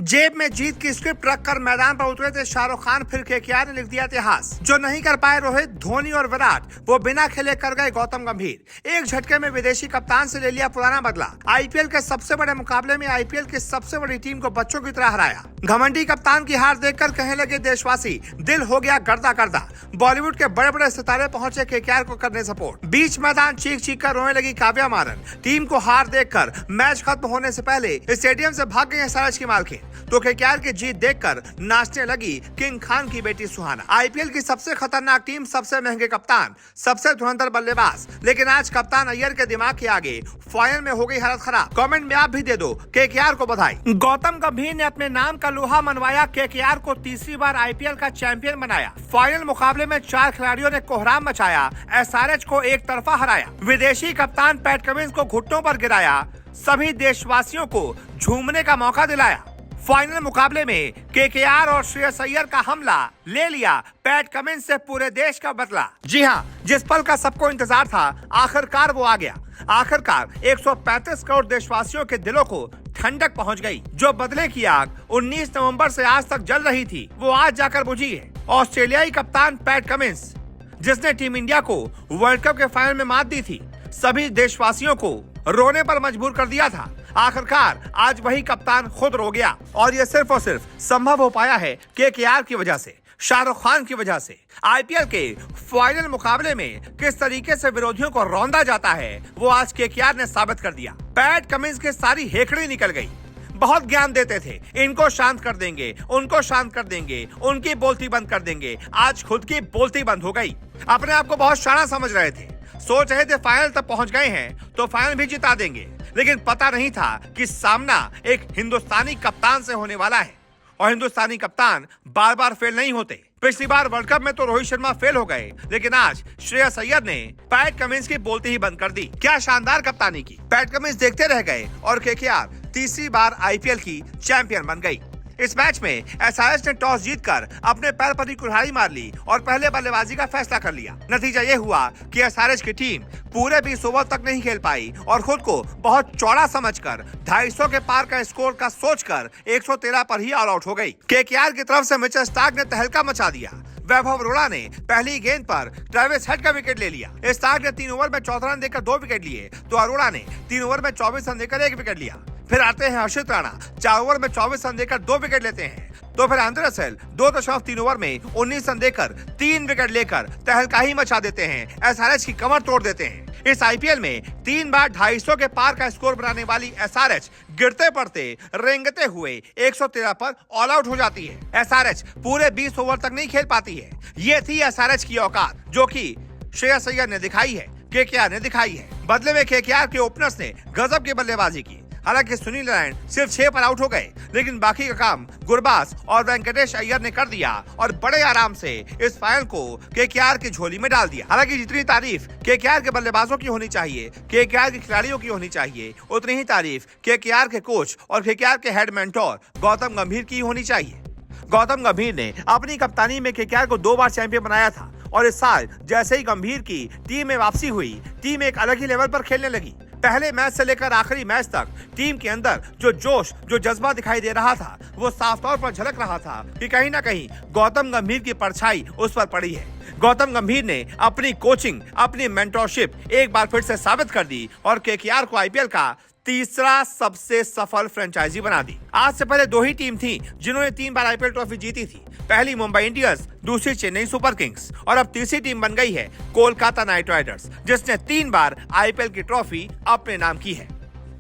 जेब में जीत की स्क्रिप्ट रखकर मैदान पर उतरे थे शाहरुख खान, फिर केकेआर ने लिख दिया इतिहास। जो नहीं कर पाए रोहित, धोनी और विराट, वो बिना खेले कर गए गौतम गंभीर। एक झटके में विदेशी कप्तान से ले लिया पुराना बदला। आईपीएल के सबसे बड़े मुकाबले में आईपीएल की सबसे बड़ी टीम को बच्चों की तरह हराया। घमंडी कप्तान की हार देखकर कहने लगे देशवासी, दिल हो गया गर्दा गर्दा। बॉलीवुड के बड़े बड़े सितारे पहुंचे केकेआर को करने सपोर्ट। बीच मैदान चीख चीख कर रोने लगी काव्या मारन। टीम को हार देखकर मैच खत्म होने से पहले स्टेडियम से भाग गई एसआरएच की मालकिन, तो केकेआर की जीत देखकर नाचने लगी किंग खान की बेटी सुहाना। आईपीएल की सबसे खतरनाक टीम, सबसे महंगे कप्तान, सबसे धुरंधर बल्लेबाज, लेकिन आज कप्तान अय्यर के दिमाग के आगे फाइनल में हो गई हालत खराब। कमेंट में आप भी दे दो केकेआर को बधाई। गौतम गंभीर ने अपने नाम का लोहा मनवाया, केकेआर को तीसरी बार आईपीएल का चैंपियन बनाया। फाइनल मुकाबले में 4 खिलाड़ियों ने कोहराम मचाया, एसआरएच को एक तरफा हराया। विदेशी कप्तान पैट कमिंस को घुटनों पर गिराया, सभी देशवासियों को झूमने का मौका दिलाया। फाइनल मुकाबले में केकेआर और श्रेयस अय्यर का हमला ले लिया पैट कमिंस से पूरे देश का बदला। जी हां, जिस पल का सबको इंतजार था, आखिरकार वो आ गया। आखिरकार 135 करोड़ देशवासियों के दिलों को ठंडक पहुंच गई। जो बदले की आग 19 नवंबर से आज तक जल रही थी, वो आज जाकर बुझी है। ऑस्ट्रेलियाई कप्तान पैट कमिंस, जिसने टीम इंडिया को वर्ल्ड कप के फाइनल में मात दी थी, सभी देशवासियों को रोने पर मजबूर कर दिया था। आखिरकार आज वही कप्तान खुद रो गया, और ये सिर्फ और सिर्फ संभव हो पाया है केकेआर की वजह से, शाहरुख खान की वजह से। आईपीएल के फाइनल मुकाबले में किस तरीके से विरोधियों को रौंदा जाता है, वो आज केकेआर ने साबित कर दिया। पैट कमिंस की सारी हेकड़ी निकल गई। बहुत ज्ञान देते थे, इनको शांत कर देंगे, उनको शांत कर देंगे, उनकी बोलती बंद कर देंगे। आज खुद की बोलती बंद हो गई। अपने आप को बहुत शाना समझ रहे थे, सोच रहे थे फाइनल तक पहुंच गए हैं तो फाइनल भी जिता देंगे, लेकिन पता नहीं था कि सामना एक हिंदुस्तानी कप्तान से होने वाला है। और हिंदुस्तानी कप्तान बार बार फेल नहीं होते। पिछली बार वर्ल्ड कप में तो रोहित शर्मा फेल हो गए, लेकिन आज श्रेयस अय्यर ने पैट कमिंस की बोलती ही बंद कर दी। क्या शानदार कप्तानी की। पैट कमिंस देखते रह गए और केकेआर तीसरी बार आईपीएल की चैंपियन बन गई। इस मैच में एसआरएच ने टॉस जीतकर अपने पैर पर ही कुल्हाड़ी मार ली और पहले बल्लेबाजी का फैसला कर लिया। नतीजा ये हुआ कि एसआरएच की टीम पूरे 20 ओवर तक नहीं खेल पाई और खुद को बहुत चौड़ा समझकर 250 के पार का स्कोर का सोचकर 113 पर ही ऑल आउट हो गई। केकेआर की तरफ से मिचेल स्टार्क ने तहलका मचा दिया। वैभव अरोड़ा ने पहली गेंद पर ट्रेविस हेड का विकेट ले लिया। स्टार्क ने 3 ओवर में 14 रन देकर 2 विकेट लिए, तो अरोड़ा ने 3 ओवर में 24 रन देकर 1 विकेट लिया। फिर आते हैं हर्षित राणा, 4 ओवर में 24 रन देकर 2 विकेट लेते हैं। तो फिर एंड्रे रसेल 2.3 ओवर में 19 रन देकर 3 विकेट लेकर तहलका ही मचा देते हैं, एसआरएच की कमर तोड़ देते हैं। इस आईपीएल में 3 बार 250 के पार का स्कोर बनाने वाली एसआरएच गिरते पड़ते रेंगते हुए 113 पर ऑल आउट हो जाती है। एसआरएच पूरे 20 ओवर तक नहीं खेल पाती है। ये थी एसआरएच की औकात, जो कि श्रेयस अय्यर ने दिखाई है, केकेआर ने दिखाई है। बदले में केकेआर के ओपनर्स ने गजब की बल्लेबाजी की। हालांकि सुनील नारायण सिर्फ 6 पर आउट हो गए, लेकिन बाकी का काम गुरबाज और वेंकटेश अय्यर ने कर दिया और बड़े आराम से इस फाइनल को केकेआर की झोली में डाल दिया। हालांकि जितनी तारीफ केकेआर के बल्लेबाजों की होनी चाहिए, केकेआर के खिलाड़ियों की होनी चाहिए, उतनी ही तारीफ केकेआर के कोच और केकेआर के हेड मेंटोर गौतम गंभीर की होनी चाहिए। गौतम गंभीर ने अपनी कप्तानी में केकेआर को 2 बार चैंपियन बनाया था, और इस साल जैसे ही गंभीर की टीम में वापसी हुई, टीम एक अलग ही लेवल पर खेलने लगी। पहले मैच से लेकर आखिरी मैच तक टीम के अंदर जो जोश, जो जज्बा दिखाई दे रहा था, वो साफ तौर पर झलक रहा था कि कहीं ना कहीं गौतम गंभीर की परछाई उस पर पड़ी है। गौतम गंभीर ने अपनी कोचिंग, अपनी मेंटरशिप एक बार फिर से साबित कर दी और केकेआर को आईपीएल का तीसरा सबसे सफल फ्रेंचाइजी बना दी। आज से पहले 2 ही टीम थी जिन्होंने 3 बार आईपीएल ट्रॉफी जीती थी। पहली मुंबई इंडियंस, दूसरी चेन्नई सुपर किंग्स, और अब तीसरी टीम बन गई है कोलकाता नाइट राइडर्स, जिसने 3 बार आईपीएल की ट्रॉफी अपने नाम की है।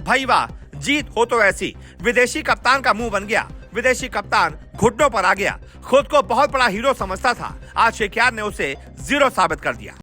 भाई वाह, जीत हो तो ऐसी। विदेशी कप्तान का मुंह बन गया, विदेशी कप्तान घुटनों पर आ गया। खुद को बहुत बड़ा हीरो समझता था, आज केकेआर ने उसे 0 साबित कर दिया।